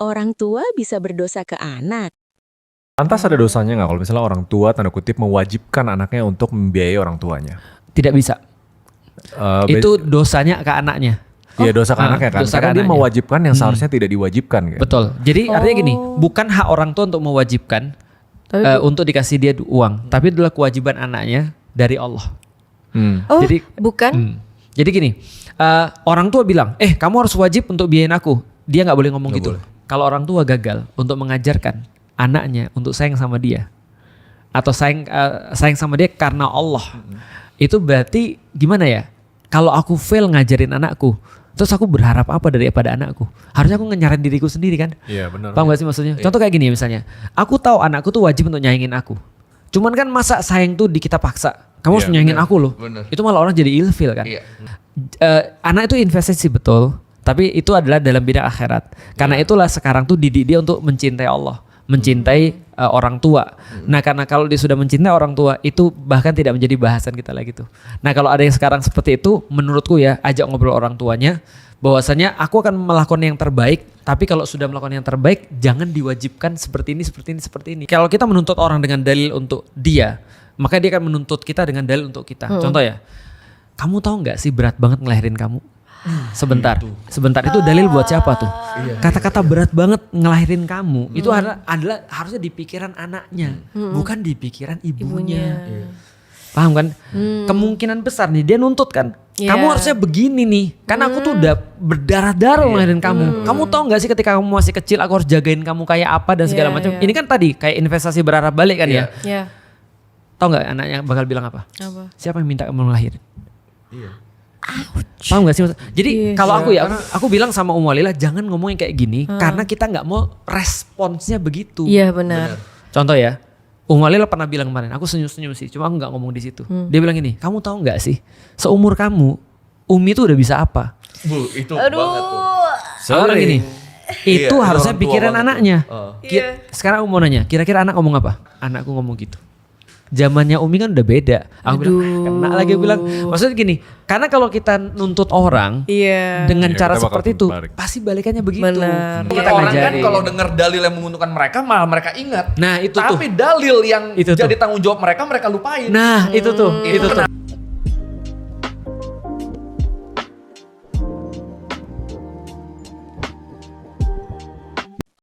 orang tua bisa berdosa ke anak? Lantas ada dosanya nggak kalau misalnya orang tua tanda kutip mewajibkan anaknya untuk membiayai orang tuanya? Tidak bisa. Itu dosanya ke anaknya. Iya dosa ke anaknya kan, dosa ke karena dia anaknya. mewajibkan yang seharusnya tidak diwajibkan. Kan? Betul. Jadi artinya gini, bukan hak orang tua untuk mewajibkan untuk dikasih dia uang, tapi adalah kewajiban anaknya dari Allah. Oh, Jadi bukan? Jadi gini, orang tua bilang, kamu harus wajib untuk biayain aku. Dia nggak boleh ngomong gitu. Kalau orang tua gagal untuk mengajarkan anaknya untuk sayang sama dia, atau sayang sama dia karena Allah, itu berarti gimana ya? Kalau aku fail ngajarin anakku, terus aku berharap apa daripada anakku? Harusnya aku ngenyarain diriku sendiri kan? Iya benar. Paham gak sih maksudnya? Contoh kayak gini misalnya, aku tahu anakku tuh wajib untuk nyayangin aku. Cuman kan masa sayang tuh kita paksa. Kamu harus nyayangin aku loh. Bener. Itu malah orang jadi ilfil kan? Iya. Anak itu investasi betul, tapi itu adalah dalam bidang akhirat. Karena itulah sekarang tuh didik dia untuk mencintai Allah, mencintai orang tua. Nah karena kalau dia sudah mencintai orang tua, itu bahkan tidak menjadi bahasan kita lagi tuh. Nah kalau ada yang sekarang seperti itu, menurutku ya ajak ngobrol orang tuanya, bahwasanya aku akan melakukan yang terbaik, tapi kalau sudah melakukan yang terbaik, jangan diwajibkan seperti ini, seperti ini, seperti ini. Kalau kita menuntut orang dengan dalil untuk dia, maka dia akan menuntut kita dengan dalil untuk kita. Contoh ya, kamu tahu nggak sih berat banget ngelahirin kamu? Sebentar itu dalil buat siapa tuh? Kata-kata berat banget ngelahirin kamu itu adalah harusnya di pikiran anaknya, bukan di pikiran ibunya. Paham kan? Kemungkinan besar nih dia nuntut kan. Kamu harusnya begini nih, karena aku tuh udah berdarah-darah ngelahirin kamu. Kamu tahu nggak sih ketika kamu masih kecil aku harus jagain kamu kayak apa dan segala macam. Ini kan tadi kayak investasi berharap balik kan ya. Iya. Tahu nggak anaknya bakal bilang apa? Apa? Siapa yang minta kamu ngelahirin? Paham gak sih? Jadi kalau aku ya, aku bilang sama Walila jangan ngomongin kayak gini karena kita nggak mau responsnya begitu. Iya benar. Contoh ya, Walila pernah bilang kemarin, aku senyum-senyum sih, cuma aku nggak ngomong di situ. Dia bilang gini, kamu tahu nggak sih, seumur kamu, Umi tuh udah bisa apa? Itu banget tuh. Aku bilang gini, itu Iya, harusnya orang tua pikiran banget anaknya. Iya. Sekarang aku mau nanya, kira-kira anak ngomong apa? Anakku ngomong gitu. Zamannya Umi kan udah beda. Aku bilang, kena lagi aku bilang. Maksudnya gini, karena kalau kita nuntut orang dengan Iya, cara kita bakal seperti itu, balik. pasti balikannya begitu. Benar. Kita Orang kan ngajarin. kalau dengar dalil yang menguntungkan mereka malah mereka ingat. Nah itu Tapi tuh. dalil yang Itu tuh. jadi tanggung jawab mereka lupain. Nah itu tuh. Itu Itu tuh. kenapa